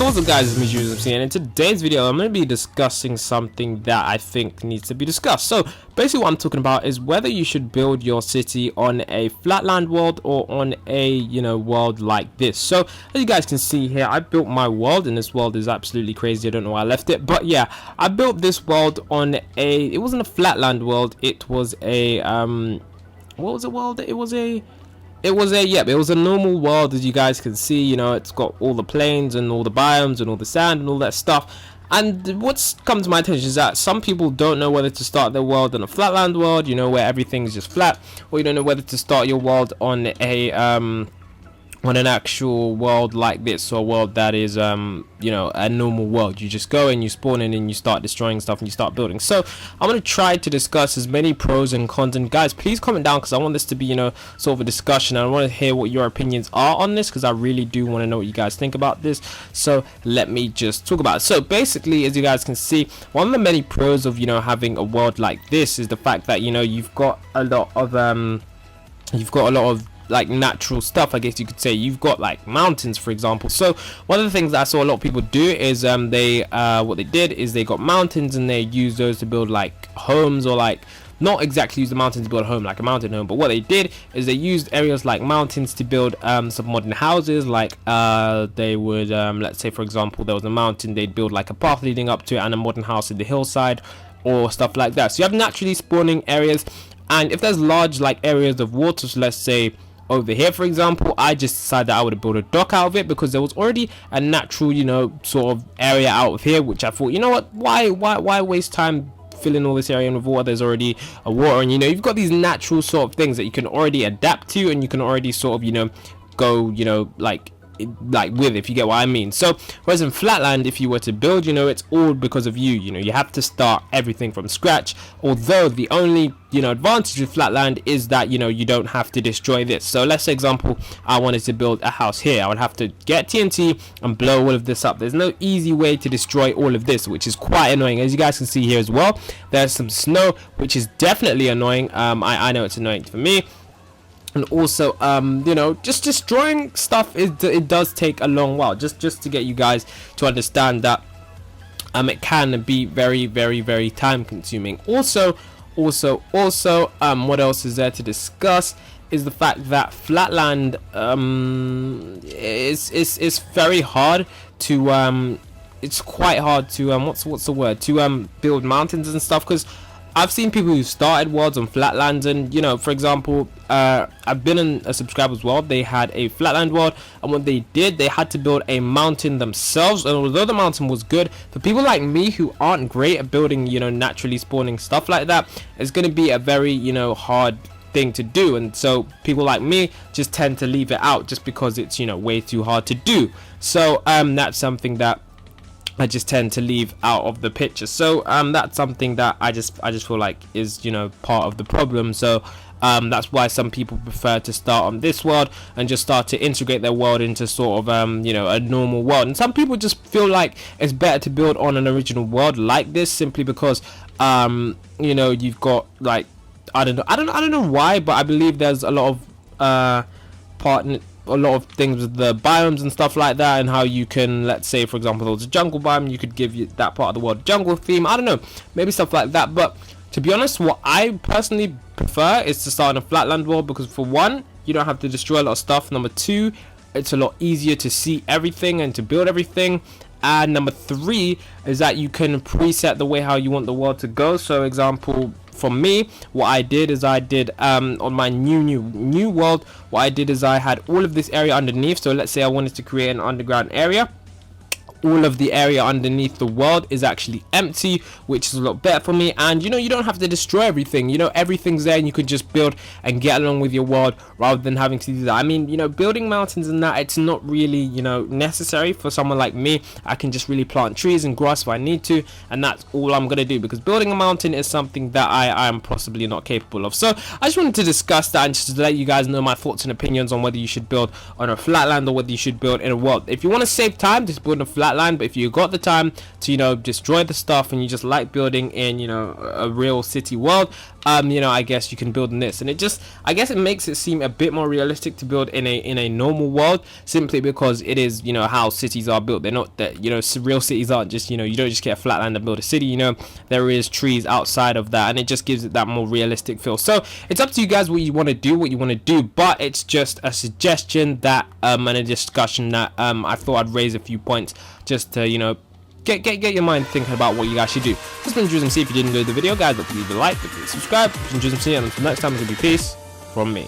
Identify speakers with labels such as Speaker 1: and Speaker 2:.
Speaker 1: So what's up guys, it's me Drewsmc, and in today's video I'm going to be discussing something that I think needs to be discussed. So basically what I'm talking about is whether you should build your city on a flatland world or on a, world like this. So as you guys can see here, I built my world, and this world is absolutely crazy. I don't know why I left it, but yeah, I built this world on it wasn't a flatland world, it was a, what was the world? It was a normal world, as you guys can see. It's got all the plains and all the biomes and all the sand and all that stuff. And what's come to my attention is that some people don't know whether to start their world on a flatland world, where everything's just flat, or you don't know whether to start your world on a on an actual world like this, or a world that is a normal world. You just go and you spawn in and you start destroying stuff and you start building. So I'm going to try to discuss as many pros and cons, and guys, please comment down because I want this to be sort of a discussion, and I want to hear what your opinions are on this, because I really do want to know what you guys think about this. So let me just talk about it. So basically, as you guys can see, one of the many pros of having a world like this is the fact that you've got a lot of like natural stuff, I guess you could say. You've got like mountains, for example. So one of the things that I saw a lot of people do is what they did is they got mountains and they used those to build like homes, or like not exactly use the mountains to build a home like a mountain home, but what they did is they used areas like mountains to build some modern houses. Like they would let's say, for example, there was a mountain, they'd build like a path leading up to it and a modern house in the hillside or stuff like that. So you have naturally spawning areas, and if there's large like areas of water, so let's say over here, for example, I just decided that I would build a dock out of it, because there was already a natural sort of area out of here, which I thought, why waste time filling all this area in with water? There's already a water, and you've got these natural sort of things that you can already adapt to, and you can already sort of go like with, if you get what I mean. So whereas in flatland, if you were to build, it's all because of you have to start everything from scratch. Although the only advantage with flatland is that you don't have to destroy this. So let's say, example, I wanted to build a house here, I would have to get TNT and blow all of this up. There's no easy way to destroy all of this, which is quite annoying. As you guys can see here as well, there's some snow, which is definitely annoying. I know it's annoying for me. And also just destroying stuff, it does take a long while, just to get you guys to understand that it can be very, very, very time consuming. Also what else is there to discuss is the fact that flatland is very hard to it's quite hard to what's the word, to build mountains and stuff, because I've seen people who started worlds on flatlands, and for example, I've been in a subscriber's world. They had a flatland world, and what they did, they had to build a mountain themselves. And although the mountain was good, for people like me who aren't great at building naturally spawning stuff like that, it's going to be a very hard thing to do. And so people like me just tend to leave it out, just because it's way too hard to do. So that's something that I just tend to leave out of the picture. So that's something that I just feel like is part of the problem. So that's why some people prefer to start on this world and just start to integrate their world into sort of a normal world. And some people just feel like it's better to build on an original world like this, simply because you've got like I don't know why, but I believe there's a lot of things with the biomes and stuff like that, and how you can, let's say, for example, there was a jungle biome, you could give that part of the world jungle theme. I don't know, maybe stuff like that. But to be honest, what I personally prefer is to start in a flatland world, because for one, you don't have to destroy a lot of stuff. Number two, it's a lot easier to see everything and to build everything. And number three is that you can preset the way how you want the world to go. So example, for me, what I did is on my new world, what I did is I had all of this area underneath. So let's say I wanted to create an underground area. All of the area underneath the world is actually empty, which is a lot better for me. And you don't have to destroy everything. Everything's there, and you can just build and get along with your world, rather than having to do that. I mean, building mountains and that, it's not really necessary for someone like me. I can just really plant trees and grass if I need to, and that's all I'm gonna do, because building a mountain is something that I am possibly not capable of. So I just wanted to discuss that, and just to let you guys know my thoughts and opinions on whether you should build on a flatland or whether you should build in a world. If you want to save time, just build a flatland. But if you got the time to destroy the stuff, and you just like building in a real city world, you know, I guess you can build in this, and it just, I guess it makes it seem a bit more realistic to build in a normal world, simply because it is, you know, how cities are built. They're not that, you know, real cities aren't just, you know, you don't just get a flat land and build a city, you know, there is trees outside of that, and it just gives it that more realistic feel. So it's up to you guys what you want to do, but it's just a suggestion that and a discussion that I thought I'd raise a few points just to, you know, get your mind thinking about what you guys should do. This has been Drewsmc. If you did enjoy the video, guys, don't forget to leave a like, don't forget to subscribe. This has been Drewsmc, and until next time, it's gonna be peace from me.